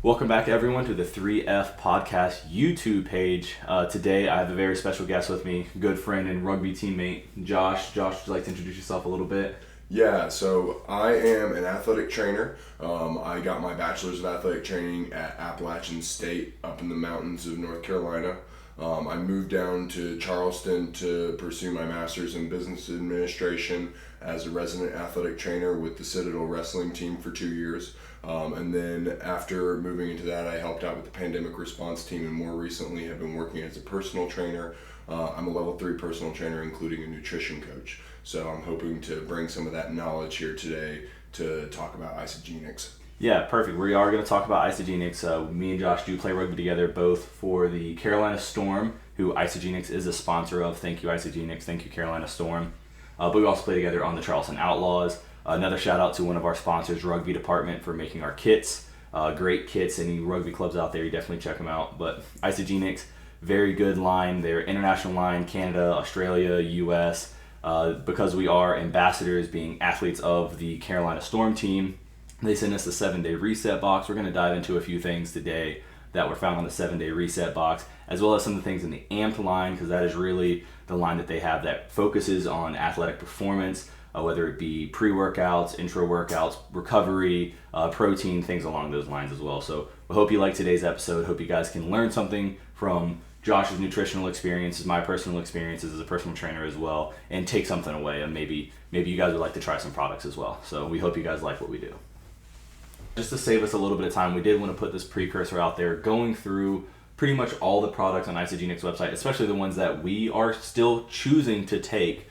Welcome back, everyone, to the 3F Podcast YouTube page. Today, I have a very special guest with me, good friend and rugby teammate, Josh. Josh, would you like to introduce yourself a little bit? Yeah, so I am an athletic trainer. I got my bachelor's of athletic training at Appalachian State up in the mountains of North Carolina. I moved down to Charleston to pursue my master's in business administration as a resident athletic trainer with the Citadel wrestling team for 2 years. And then after moving into that, I helped out with the pandemic response team, and more recently have been working as a personal trainer. I'm a level 3 personal trainer, including a nutrition coach. So I'm hoping to bring some of that knowledge here today to talk about Isagenix. Yeah, perfect. We are going to talk about Isagenix. Me and Josh do play rugby together, both for the Carolina Storm, who Isagenix is a sponsor of. Thank you, Isagenix. Thank you, Carolina Storm. But we also play together on the Charleston Outlaws. Another shout out to one of our sponsors, Rugby Department, for making our kits. Great kits. Any rugby clubs out there, you definitely check them out. But Isagenix, very good line. They're international line, Canada, Australia, US. Because we are ambassadors, being athletes of the Carolina Storm team, they sent us a 7-day reset box. We're going to dive into a few things today that were found on the 7-day reset box, as well as some of the things in the AMP line, because that is really the line that they have that focuses on athletic performance, whether it be pre-workouts, intra-workouts, recovery, protein, things along those lines as well. So we hope you like today's episode. Hope you guys can learn something from Josh's nutritional experiences, my personal experiences as a personal trainer as well, and take something away. And maybe you guys would like to try some products as well. So we hope you guys like what we do. Just to save us a little bit of time, we did want to put this precursor out there, going through pretty much all the products on Isagenix website, especially the ones that we are still choosing to take.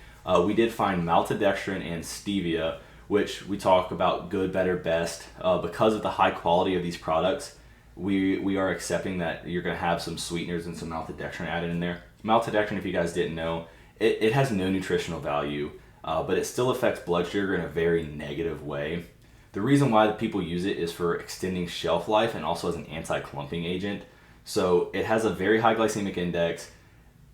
We did find Maltodextrin and stevia, which we talk about good, better, best. Because of the high quality of these products, we are accepting that you're going to have some sweeteners and some maltodextrin added in there. Maltodextrin, if you guys didn't know, it has no nutritional value, but it still affects blood sugar in a very negative way. The reason why people use it is for extending shelf life and also as an anti-clumping agent. So it has a very high glycemic index,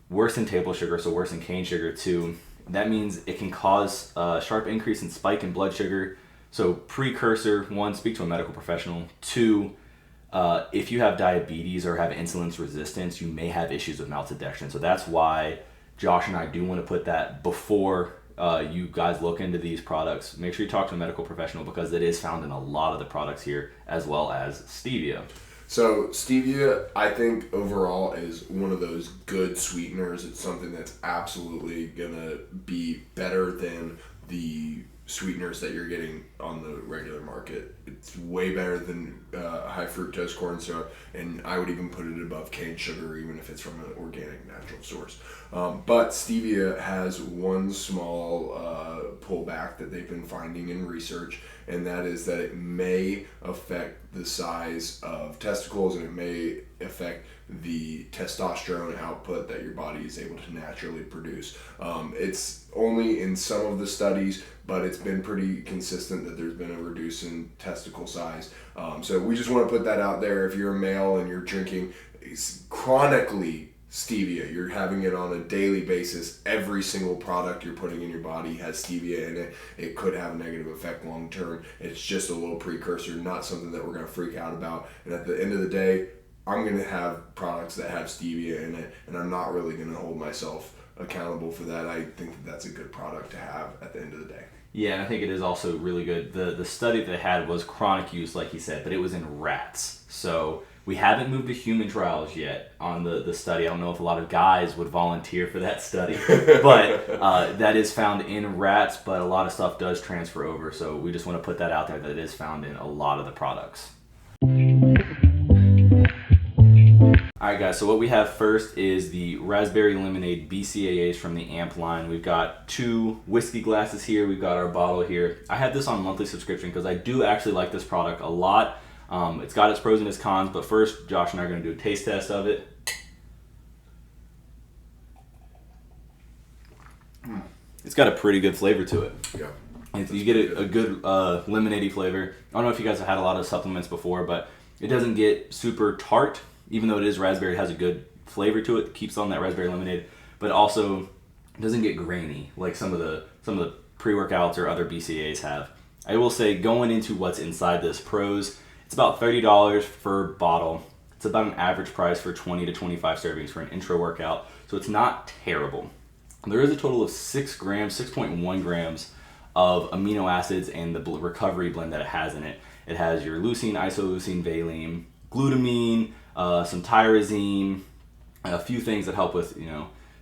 worse than table sugar, so worse than cane sugar too. That means it can cause a sharp increase in spike in blood sugar. So precursor, 1, speak to a medical professional. 2, if you have diabetes or have insulin resistance, you may have issues with maltodextrin. So that's why Josh and I do want to put that before you guys look into these products. Make sure you talk to a medical professional, because it is found in a lot of the products here, as well as stevia. So stevia, I think overall is one of those good sweeteners. It's something that's absolutely gonna be better than the sweeteners that you're getting on the regular market. It's way better than high fructose corn syrup, and I would even put it above cane sugar, even if it's from an organic natural source. But stevia has one small pullback that they've been finding in research, and that is that it may affect the size of testicles, and it may affect the testosterone output that your body is able to naturally produce. It's only in some of the studies, but it's been pretty consistent that there's been a reduce in testicle size. So we just want to put that out there. If you're a male and you're drinking chronically stevia, you're having it on a daily basis, every single product you're putting in your body has stevia in it. It could have a negative effect long term. It's just a little precursor, not something that we're going to freak out about. And at the end of the day, I'm going to have products that have stevia in it, and I'm not really going to hold myself accountable for that. I think that that's a good product to have at the end of the day. Yeah, and I think it is also really good. The study that they had was chronic use, like he said, but it was in rats. So we haven't moved to human trials yet on the study. I don't know if a lot of guys would volunteer for that study, but that is found in rats, but a lot of stuff does transfer over. So we just want to put that out there, that it is found in a lot of the products. Alright guys, so what we have first is the Raspberry Lemonade BCAAs from the AMP line. We've got 2 whiskey glasses here. We've got our bottle here. I have this on monthly subscription because I do actually like this product a lot. It's got its pros and its cons, but first Josh and I are going to do a taste test of it. It's got a pretty good flavor to it. Yeah. You get a good lemonade-y flavor. I don't know if you guys have had a lot of supplements before, but it doesn't get super tart. Even though it is raspberry, it has a good flavor to it. It keeps on that raspberry lemonade, but also doesn't get grainy like some of the pre-workouts or other BCAAs have. I will say, going into what's inside this, pros, It's about $30 per bottle. It's about an average price for 20 to 25 servings for an intro workout, so it's not terrible. There is a total of 6 grams, 6.1 grams of amino acids in the recovery blend that it has in it. It has your leucine, isoleucine, valine, glutamine, some tyrosine, a few things that help with,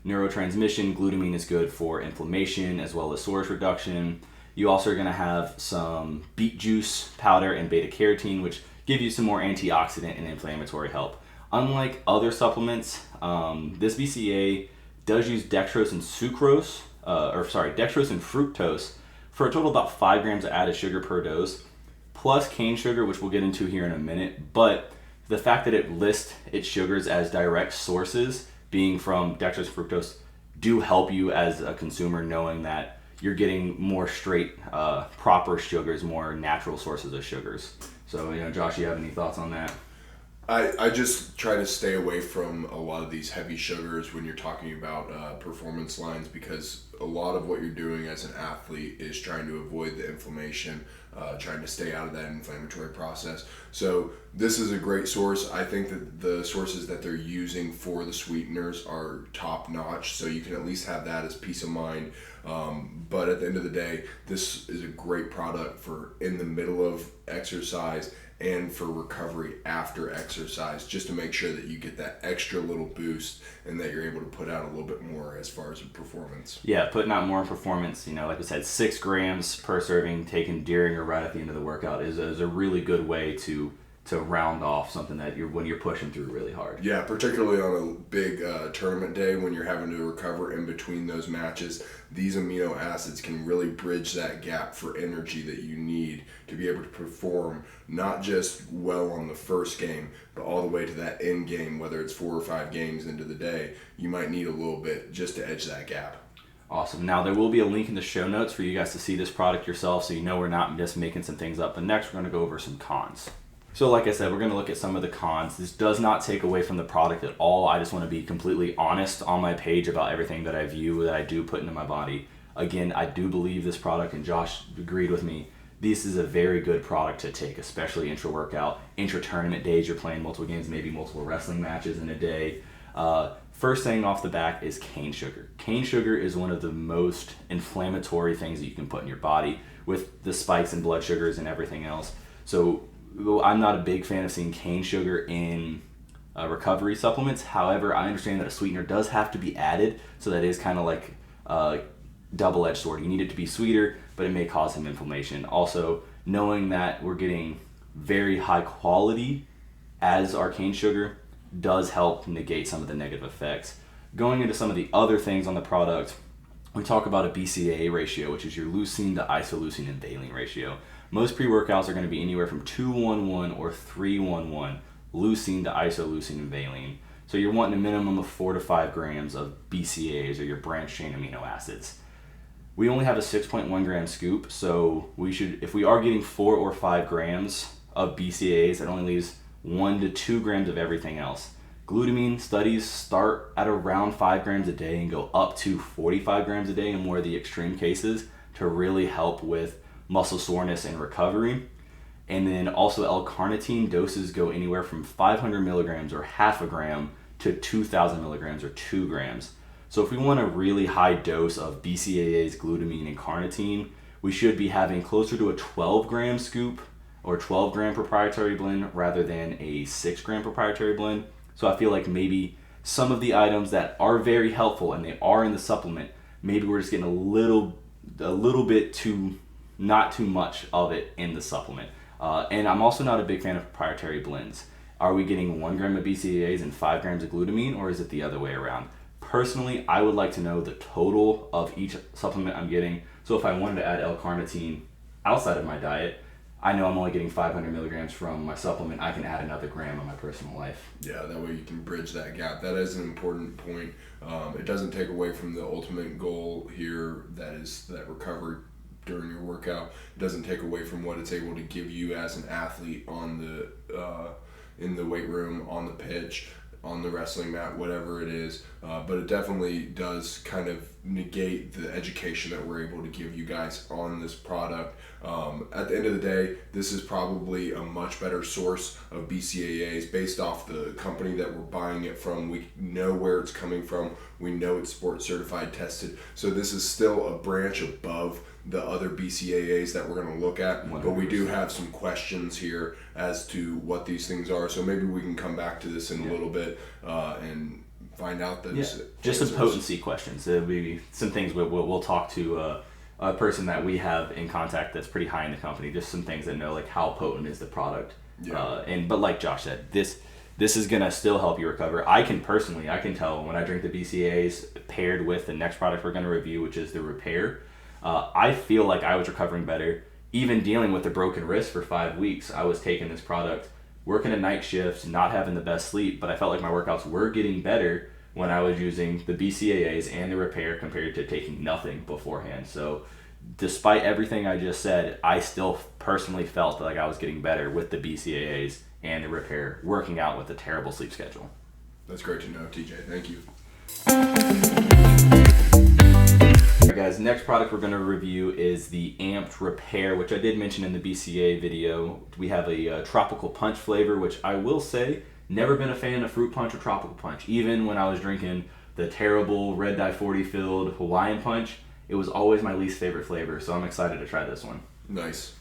neurotransmission. Glutamine is good for inflammation as well as source reduction. You also are going to have some beet juice powder and beta carotene, which give you some more antioxidant and inflammatory help. Unlike other supplements, this BCAA does use dextrose and dextrose and fructose for a total of about 5 grams of added sugar per dose, plus cane sugar, which we'll get into here in a minute. But the fact that it lists its sugars as direct sources, being from dextrose and fructose, do help you as a consumer, knowing that you're getting more straight, proper sugars, more natural sources of sugars. So, Josh, you have any thoughts on that? I just try to stay away from a lot of these heavy sugars when you're talking about performance lines, because a lot of what you're doing as an athlete is trying to avoid the inflammation, trying to stay out of that inflammatory process. So this is a great source. I think that the sources that they're using for the sweeteners are top notch, so you can at least have that as peace of mind. But at the end of the day, this is a great product for in the middle of exercise and for recovery after exercise, just to make sure that you get that extra little boost and that you're able to put out a little bit more as far as performance. Yeah, putting out more performance, like we said, 6 grams per serving taken during or right at the end of the workout is a really good way to round off something that when you're pushing through really hard. Yeah, particularly on a big tournament day when you're having to recover in between those matches, these amino acids can really bridge that gap for energy that you need to be able to perform not just well on the first game, but all the way to that end game, whether it's 4 or 5 games into the day. You might need a little bit just to edge that gap. Awesome. Now, there will be a link in the show notes for you guys to see this product yourself, so we're not just making some things up. But next, we're going to go over some cons. So like I said, we're going to look at some of the cons. This does not take away from the product at all. I just want to be completely honest on my page about everything that I view, that I do put into my body. Again, I do believe this product, and Josh agreed with me, this is a very good product to take, especially intra-workout, intra-tournament days. You're playing multiple games, maybe multiple wrestling matches in a day. First thing off the back is cane sugar. Cane sugar is one of the most inflammatory things that you can put in your body with the spikes in blood sugars and everything else. So I'm not a big fan of seeing cane sugar in recovery supplements. However, I understand that a sweetener does have to be added, so that is kind of like a double-edged sword. You need it to be sweeter, but it may cause some inflammation. Also, knowing that we're getting very high quality as our cane sugar does help negate some of the negative effects. Going into some of the other things on the product, we talk about a BCAA ratio, which is your leucine to isoleucine and valine ratio. Most pre-workouts are going to be anywhere from 2-1-1 or 3-1-1 leucine to isoleucine and valine. So you're wanting a minimum of 4 to 5 grams of BCAAs, or your branched chain amino acids. We only have a 6.1 gram scoop, so if we are getting 4 or 5 grams of BCAAs, that only leaves 1 to 2 grams of everything else. Glutamine studies start at around 5 grams a day and go up to 45 grams a day in more of the extreme cases to really help with muscle soreness and recovery. And then also L-carnitine doses go anywhere from 500 milligrams or half a gram to 2,000 milligrams or 2 grams. So if we want a really high dose of BCAAs, glutamine, and carnitine, we should be having closer to a 12 gram scoop or 12 gram proprietary blend rather than a 6 gram proprietary blend. So I feel like maybe some of the items that are very helpful and they are in the supplement, maybe we're just getting a little bit too, not too much of it in the supplement. And I'm also not a big fan of proprietary blends. Are we getting 1 gram of BCAAs and 5 grams of glutamine, or is it the other way around? Personally, I would like to know the total of each supplement I'm getting. So if I wanted to add L-carnitine outside of my diet, I know I'm only getting 500 milligrams from my supplement. I can add another gram in my personal life. Yeah, that way you can bridge that gap. That is an important point. It doesn't take away from the ultimate goal here, that is that recovery during your workout. It doesn't take away from what it's able to give you as an athlete on the in the weight room, on the pitch. on the wrestling mat, whatever it is. But it definitely does kind of negate the education that we're able to give you guys on this product. At the end of the day, this is probably a much better source of BCAAs based off the company that we're buying it from. We know where it's coming from. We know it's sports certified, tested. So this is still a branch above the other BCAAs that we're going to look at. 100%. But we do have some questions here as to what these things are. So maybe we can come back to this in a little bit and find out those. Just some potency questions. There'll be some things we'll talk to a person that we have in contact that's pretty high in the company. Just some things that know like how potent is the product. But like Josh said, this is gonna still help you recover. I can tell when I drink the BCAAs paired with the next product we're gonna review, which is the Repair. I feel like I was recovering better. Even dealing with a broken wrist for 5 weeks, I was taking this product, working a night shift, not having the best sleep, but I felt like my workouts were getting better when I was using the BCAAs and the Repair compared to taking nothing beforehand. So despite everything I just said, I still personally felt like I was getting better with the BCAAs and the Repair, working out with a terrible sleep schedule. That's great to know, TJ. Thank you. Alright guys, next product we're going to review is the Amped Repair, which I did mention in the BCAA video. We have a tropical punch flavor, which I will say, never been a fan of fruit punch or tropical punch. Even when I was drinking the terrible red dye 40 filled Hawaiian punch, it was always my least favorite flavor, so I'm excited to try this one. Nice.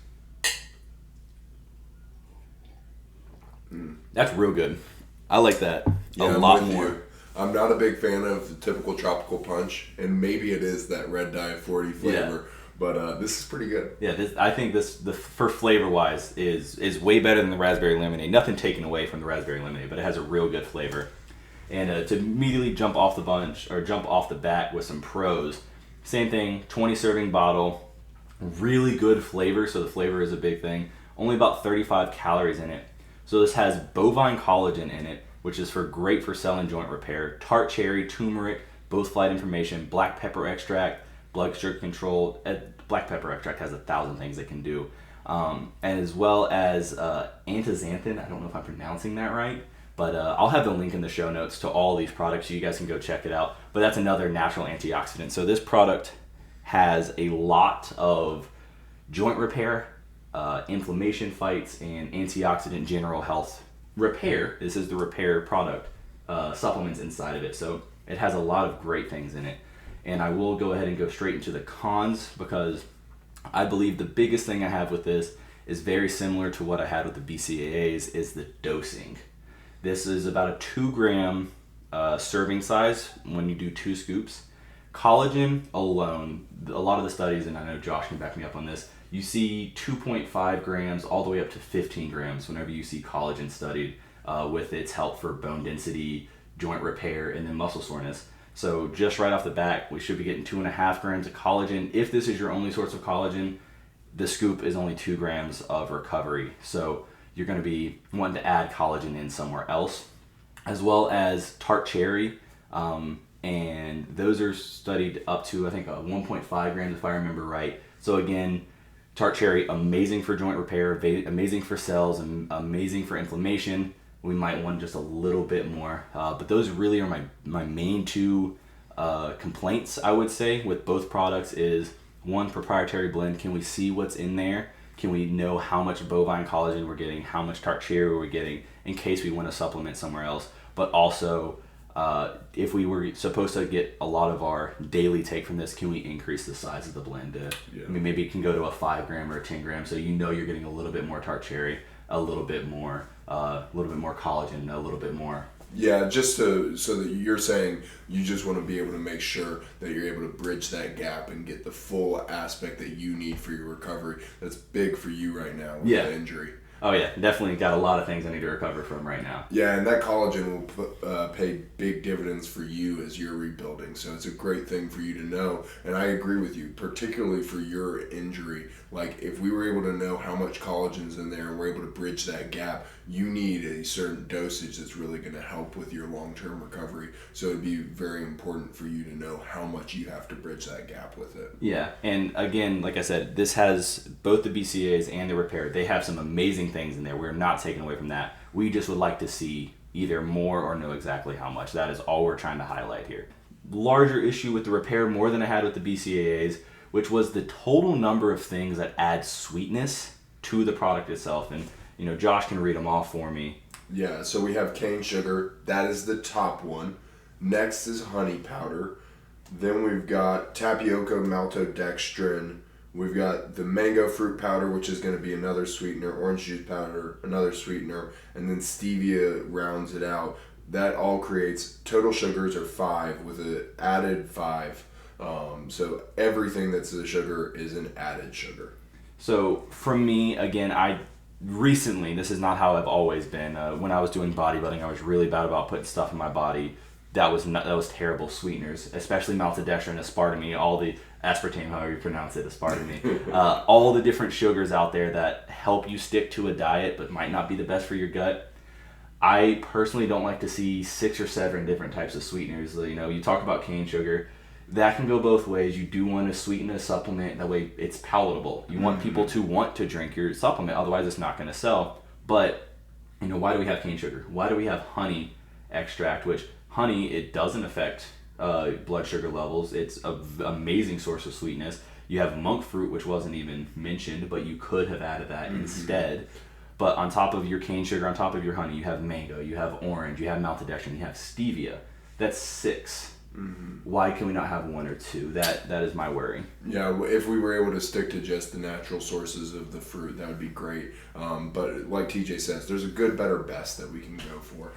That's real good. I like that a lot more. I'm not a big fan of the typical tropical punch, and maybe it is that red dye 40 flavor, but this is pretty good. Yeah, I think this for flavor wise is way better than the raspberry lemonade. Nothing taken away from the raspberry lemonade, but it has a real good flavor. And to immediately jump off the bat with some pros, same thing, 20 serving bottle, really good flavor. So the flavor is a big thing. Only about 35 calories in it. So this has bovine collagen in it, which is great for cell and joint repair. Tart cherry, turmeric, both flight information, black pepper extract, blood sugar control. Black pepper extract has 1,000 things it can do. And as well as antixanthin. I don't know if I'm pronouncing that right, but I'll have the link in the show notes to all these products so you guys can go check it out. But that's another natural antioxidant. So this product has a lot of joint repair, inflammation fights, and antioxidant general health repair. This is the Repair product, supplements inside of it. So it has a lot of great things in it. And I will go ahead and go straight into the cons, because I believe the biggest thing I have with this is very similar to what I had with the BCAAs, is the dosing. This is about a 2 gram serving size when you do 2 scoops. Collagen alone, a lot of the studies, and I know Josh can back me up on this, you see 2.5 grams all the way up to 15 grams whenever you see collagen studied with its help for bone density, joint repair, and then muscle soreness. So just right off the bat, we should be getting 2.5 grams of collagen. If this is your only source of collagen, the scoop is only 2 grams of recovery. So you're going to be wanting to add collagen in somewhere else, as well as tart cherry. And those are studied up to, I think, 1.5 grams if I remember right. So again, tart cherry, amazing for joint repair, amazing for cells, and amazing for inflammation. We might want just a little bit more. But those really are my main 2 complaints, I would say, with both products is, one, proprietary blend. Can we see what's in there? Can we know how much bovine collagen we're getting, how much tart cherry we're getting, in case we want to supplement somewhere else? But also, if we were supposed to get a lot of our daily take from this, can we increase the size of the blend? I mean, maybe it can go to a 5 gram or a 10 gram, so you know you're getting a little bit more tart cherry, a little bit more collagen, a little bit more. Yeah, just so that you're saying you just want to be able to make sure that you're able to bridge that gap and get the full aspect that you need for your recovery. That's big for you right now with the injury. Oh yeah, definitely got a lot of things I need to recover from right now. Yeah, and that collagen will pay big dividends for you as you're rebuilding. So it's a great thing for you to know. And I agree with you, particularly for your injury. Like, if we were able to know how much collagen's in there and we're able to bridge that gap, you need a certain dosage that's really going to help with your long-term recovery. So it'd be very important for you to know how much you have to bridge that gap with it. Yeah, and again, like I said, this has both the BCAAs and the Repair. They have some amazing things in there. We're not taking away from that. We just would like to see either more or know exactly how much. That is all we're trying to highlight here. Larger issue with the repair, more than I had with the BCAAs, which was the total number of things that add sweetness to the product itself. And, Josh can read them off for me. Yeah, so we have cane sugar. That is the top one. Next is honey powder. Then we've got tapioca maltodextrin. We've got the mango fruit powder, which is going to be another sweetener. Orange juice powder, another sweetener. And then stevia rounds it out. That all creates total sugars are 5 with an added 5. So everything that's the sugar is an added sugar. So for me, again, recently, this is not how I've always been. When I was doing bodybuilding, I was really bad about putting stuff in my body. That was terrible sweeteners, especially maltodextrin, aspartame, all the aspartame, however you pronounce it, aspartame. All the different sugars out there that help you stick to a diet but might not be the best for your gut. I personally don't like to see 6 or 7 different types of sweeteners. You talk about cane sugar. That can go both ways. You do want to sweeten a supplement. That way it's palatable. You want people to want to drink your supplement. Otherwise, it's not going to sell. But, why do we have cane sugar? Why do we have honey extract, which honey, it doesn't affect blood sugar levels. It's an amazing source of sweetness. You have monk fruit, which wasn't even mentioned, but you could have added that instead. But on top of your cane sugar, on top of your honey, you have mango, you have orange, you have maltodextrin, you have stevia. That's 6. Why can we not have 1 or 2? That is my worry. Yeah, if we were able to stick to just the natural sources of the fruit, that would be great. But like TJ says, there's a good, better, best that we can go for.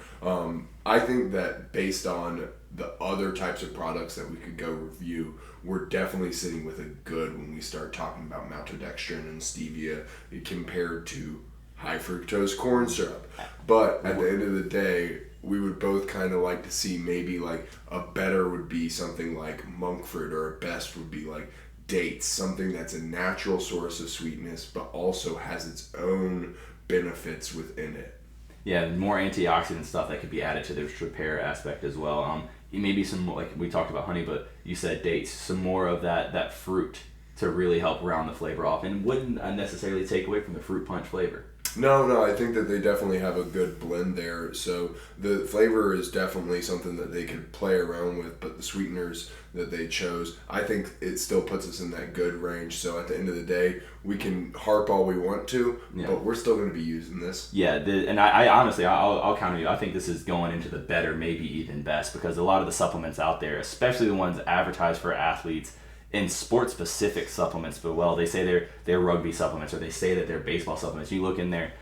I think that based on the other types of products that we could go review, we're definitely sitting with a good when we start talking about maltodextrin and stevia compared to high fructose corn syrup. But at the end of the day, we would both kind of like to see maybe like a better would be something like monk fruit, or a best would be like dates, something that's a natural source of sweetness but also has its own benefits within it. Yeah, more antioxidant stuff that could be added to this repair aspect as well. Maybe some, like we talked about honey, but you said dates, some more of that fruit to really help round the flavor off, and wouldn't necessarily take away from the fruit punch flavor. No, I think that they definitely have a good blend there. So the flavor is definitely something that they could play around with, but the sweeteners that they chose, I think it still puts us in that good range. So at the end of the day, we can harp all we want to, but we're still going to be using this. Yeah, and I honestly, I'll counter you. I think this is going into the better, maybe even best, because a lot of the supplements out there, especially the ones advertised for athletes, in sport-specific supplements, but they say they're rugby supplements, or they say that they're baseball supplements. You look in there,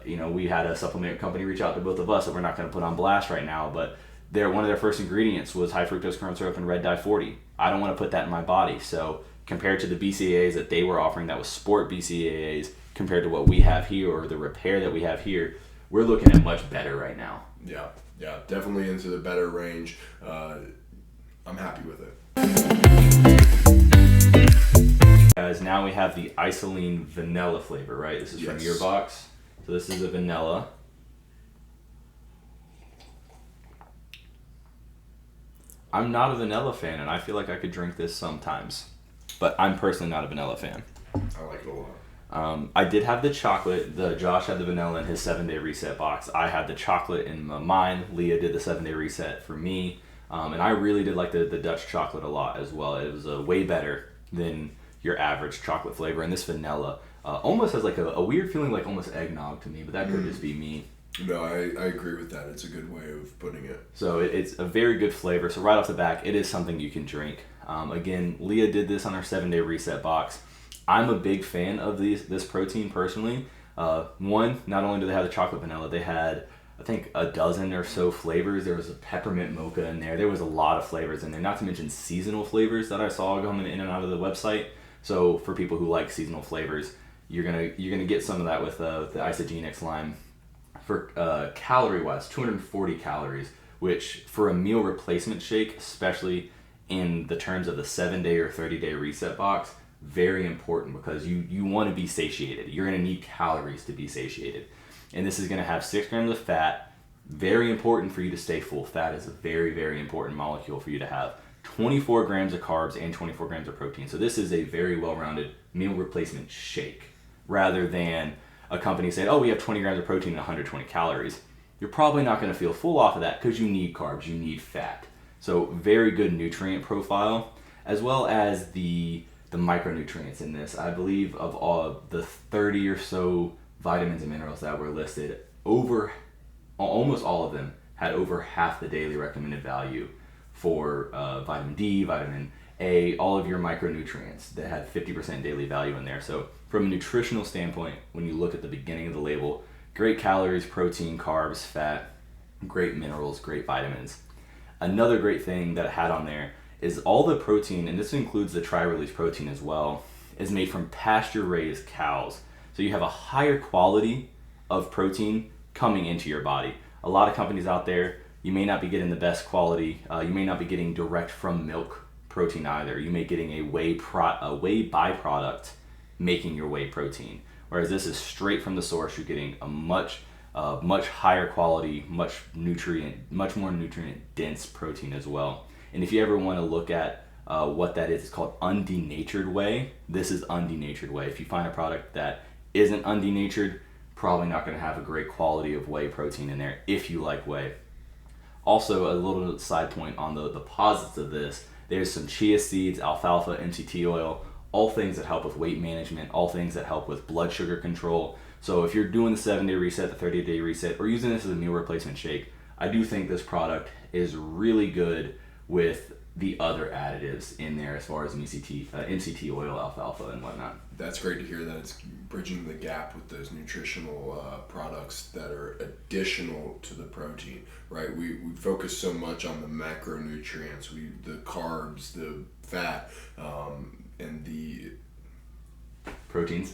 we had a supplement company reach out to both of us that we're not going to put on blast right now, but one of their first ingredients was high fructose corn syrup and red dye 40. I don't want to put that in my body. So compared to the BCAAs that they were offering, that was sport BCAAs, compared to what we have here, or the repair that we have here, we're looking at much better right now. Yeah, definitely into the better range. I'm happy with it. Guys, now we have the Isalean vanilla flavor, right? This is from your box. So this is a vanilla. I'm not a vanilla fan, and I feel like I could drink this sometimes. But I'm personally not a vanilla fan. I like it a lot. I did have the chocolate. Josh had the vanilla in his 7-day reset box. I had the chocolate in mine. Leah did the 7-day reset for me. And I really did like the Dutch chocolate a lot as well. It was way better than your average chocolate flavor. And this vanilla almost has like a weird feeling, like almost eggnog to me, but that could just be me. No, I agree with that. It's a good way of putting it. So it's a very good flavor. So right off the back, it is something you can drink. Again, Leah did this on her 7-day reset box. I'm a big fan of this protein personally. One, not only do they have the chocolate vanilla, they had, I think, a dozen or so flavors. There was a peppermint mocha in there. There was a lot of flavors in there, not to mention seasonal flavors that I saw coming in and out of the website. So for people who like seasonal flavors, you're gonna get some of that with the Isagenix line. For calorie-wise, 240 calories, which for a meal replacement shake, especially in the terms of the 7-day or 30-day reset box, very important, because you want to be satiated. You're going to need calories to be satiated. And this is going to have 6 grams of fat. Very important for you to stay full. Fat is a very, very important molecule for you to have. 24 grams of carbs and 24 grams of protein. So this is a very well-rounded meal replacement shake, rather than a company saying, oh, we have 20 grams of protein and 120 calories. you're probably not going to feel full off of that because you need carbs, you need fat. So very good nutrient profile, as well as the micronutrients in this. I believe of all the 30 or so vitamins and minerals that were listed, almost all of them had over half the daily recommended value for vitamin D, vitamin A, all of your micronutrients that had 50% daily value in there. So from a nutritional standpoint, when you look at the beginning of the label, great calories, protein, carbs, fat, great minerals, great vitamins. Another great thing that it had on there is all the protein, and this includes the Trirelease protein as well, is made from pasture-raised cows. So you have a higher quality of protein coming into your body. A lot of companies out there, you may not be getting the best quality. You may not be getting direct from milk protein either. You may be getting a whey byproduct making your whey protein. Whereas this is straight from the source. You're getting a much higher quality, much more nutrient dense protein as well. And if you ever want to look at what that is, it's called undenatured whey. This is undenatured whey. If you find a product that isn't undenatured, probably not going to have a great quality of whey protein in there if you like whey. Also, a little side point on the positives of this, there's some chia seeds, alfalfa, MCT oil, all things that help with weight management, all things that help with blood sugar control. So if you're doing the 7-day reset, the 30-day reset, or using this as a meal replacement shake, I do think this product is really good with the other additives in there as far as MCT oil, alfalfa, and whatnot. That's great to hear that it's bridging the gap with those nutritional products that are additional to the protein, right? We focus so much on the macronutrients, the carbs, the fat, and the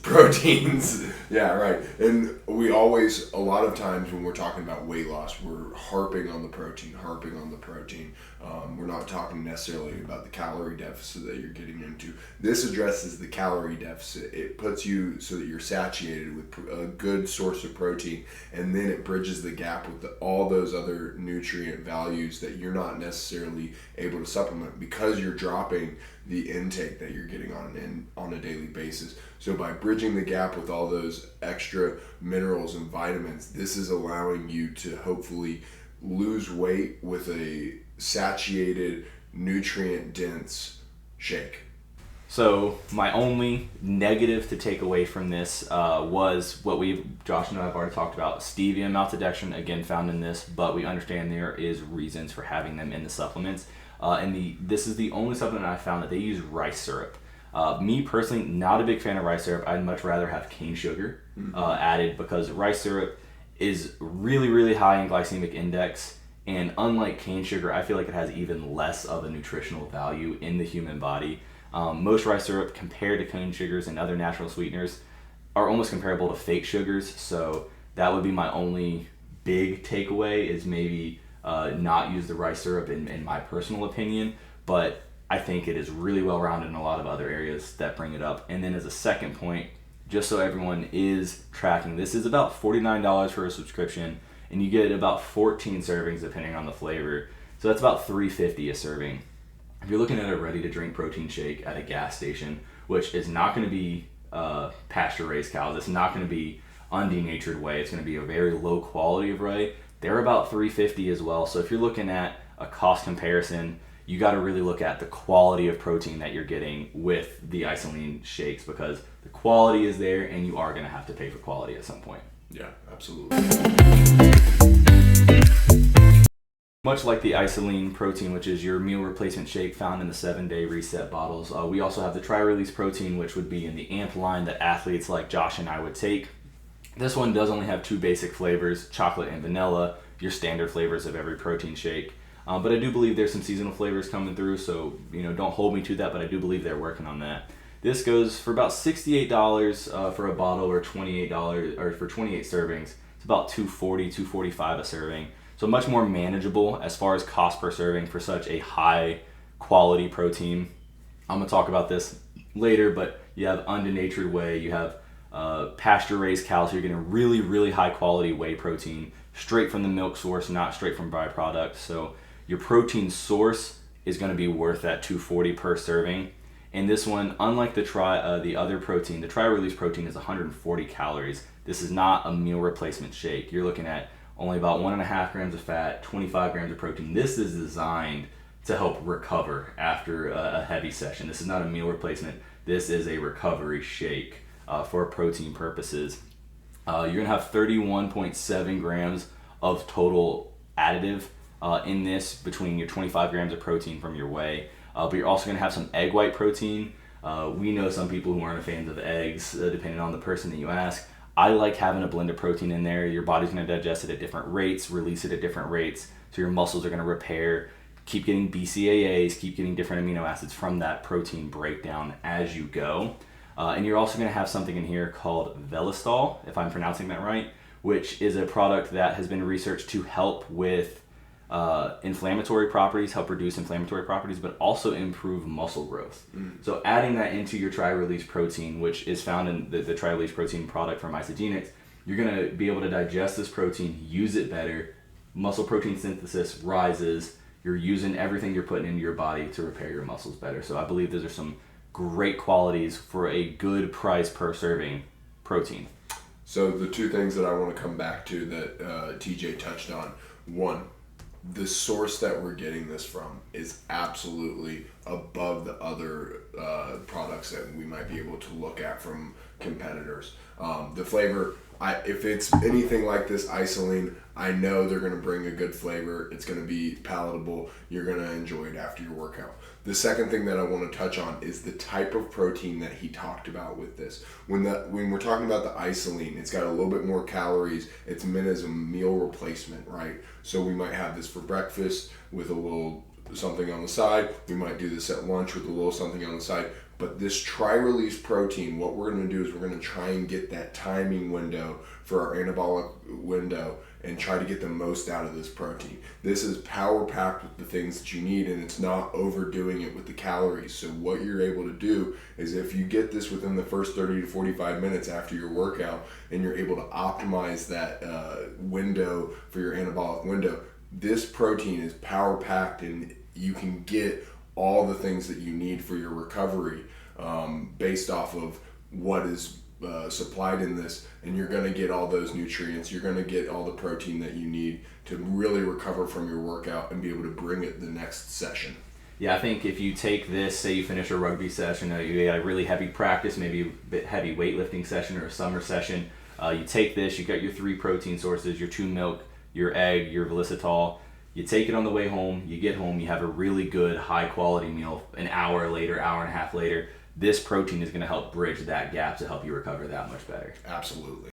proteins. Yeah, right. And we always, a lot of times when we're talking about weight loss, we're harping on the protein. We're not talking necessarily about the calorie deficit that you're getting into. This addresses the calorie deficit. It puts you so that you're satiated with a good source of protein, and then it bridges the gap with all those other nutrient values that you're not necessarily able to supplement because you're dropping the intake that you're getting on a daily basis. So by bridging the gap with all those extra minerals and vitamins, this is allowing you to hopefully lose weight with a satiated, nutrient-dense shake. So my only negative to take away from this was what Josh and I have already talked about. Stevia and maltodextrin, again, found in this, but we understand there is reasons for having them in the supplements. This is the only supplement I found that they use rice syrup. Me personally, not a big fan of rice syrup. I'd much rather have cane sugar added because rice syrup is really, really high in glycemic index. And unlike cane sugar, I feel like it has even less of a nutritional value in the human body. Most rice syrup compared to cane sugars and other natural sweeteners are almost comparable to fake sugars. So that would be my only big takeaway is maybe not use the rice syrup in my personal opinion. But I think it is really well rounded in a lot of other areas that bring it up. And then as a second point, just so everyone is tracking, this is about $49 for a subscription, and you get about 14 servings depending on the flavor. So that's about $3.50 a serving. If you're looking at a ready-to-drink protein shake at a gas station, which is not going to be pasture-raised cows, it's not going to be undenatured whey, it's going to be a very low quality of whey, they're about $3.50 as well. So if you're looking at a cost comparison, you got to really look at the quality of protein that you're getting with the Isalean shakes because the quality is there and you are going to have to pay for quality at some point. Yeah, absolutely. Much like the Isalean protein, which is your meal replacement shake found in the 7-day reset bottles, we also have the Trirelease protein, which would be in the AMP line that athletes like Josh and I would take. This one does only have 2 basic flavors, chocolate and vanilla, your standard flavors of every protein shake. But I do believe there's some seasonal flavors coming through, so don't hold me to that, but I do believe they're working on that. This goes for about $68 for a bottle, or $28, or for 28 servings. It's about $2.40, $2.45 a serving. So much more manageable as far as cost per serving for such a high quality protein. I'm gonna talk about this later, but you have undenatured whey, you have pasture raised cows, so you're getting really, really high quality whey protein straight from the milk source, not straight from byproducts. So your protein source is going to be worth that $2.40 per serving. And this one, unlike the other protein, the Trirelease protein is 140 calories. This is not a meal replacement shake. You're looking at only about 1.5 grams of fat, 25 grams of protein. This is designed to help recover after a heavy session. This is not a meal replacement. This is a recovery shake for protein purposes. You're gonna have 31.7 grams of total additive in this between your 25 grams of protein from your whey. But you're also gonna have some egg white protein. We know some people who aren't fans of eggs, depending on the person that you ask. I like having a blend of protein in there. Your body's gonna digest it at different rates, release it at different rates, so your muscles are gonna repair. Keep getting BCAAs, keep getting different amino acids from that protein breakdown as you go. And you're also going to have something in here called Velistol, if I'm pronouncing that right, which is a product that has been researched to help with inflammatory properties, help reduce inflammatory properties, but also improve muscle growth. So adding that into your Trirelease protein, which is found in the Trirelease protein product from Isagenix, you're going to be able to digest this protein, use it better, muscle protein synthesis rises, you're using everything you're putting into your body to repair your muscles better. So I believe those are some great qualities for a good price per serving protein. So the two things that I want to come back to that TJ touched on. One, the source that we're getting this from is absolutely above the other products that we might be able to look at from competitors. The flavor, if it's anything like this Isalean, I know they're going to bring a good flavor. It's going to be palatable. You're going to enjoy it after your workout. The second thing that I want to touch on is the type of protein that he talked about with this. When we're talking about the Isalean, it's got a little bit more calories. It's meant as a meal replacement, right? So we might have this for breakfast with a little something on the side. We might do this at lunch with a little something on the side. But this Trirelease protein, what we're going to do is we're going to try and get that timing window for our anabolic window and try to get the most out of this protein. This is power packed with the things that you need, and it's not overdoing it with the calories. So what you're able to do is if you get this within the first 30 to 45 minutes after your workout and you're able to optimize that window for your anabolic window, this protein is power packed and you can get all the things that you need for your recovery based off of what is supplied in this, and you're going to get all those nutrients, you're going to get all the protein that you need to really recover from your workout and be able to bring it the next session. Yeah, I think if you take this, say you finish a rugby session, you got a really heavy practice, maybe a bit heavy weightlifting session or a summer session, you take this, you got your 3 protein sources, your 2 milk, your egg, your Velistol. You take it on the way home, you get home, you have a really good high quality meal an hour later, hour and a half later. This protein is going to help bridge that gap to help you recover that much better. Absolutely.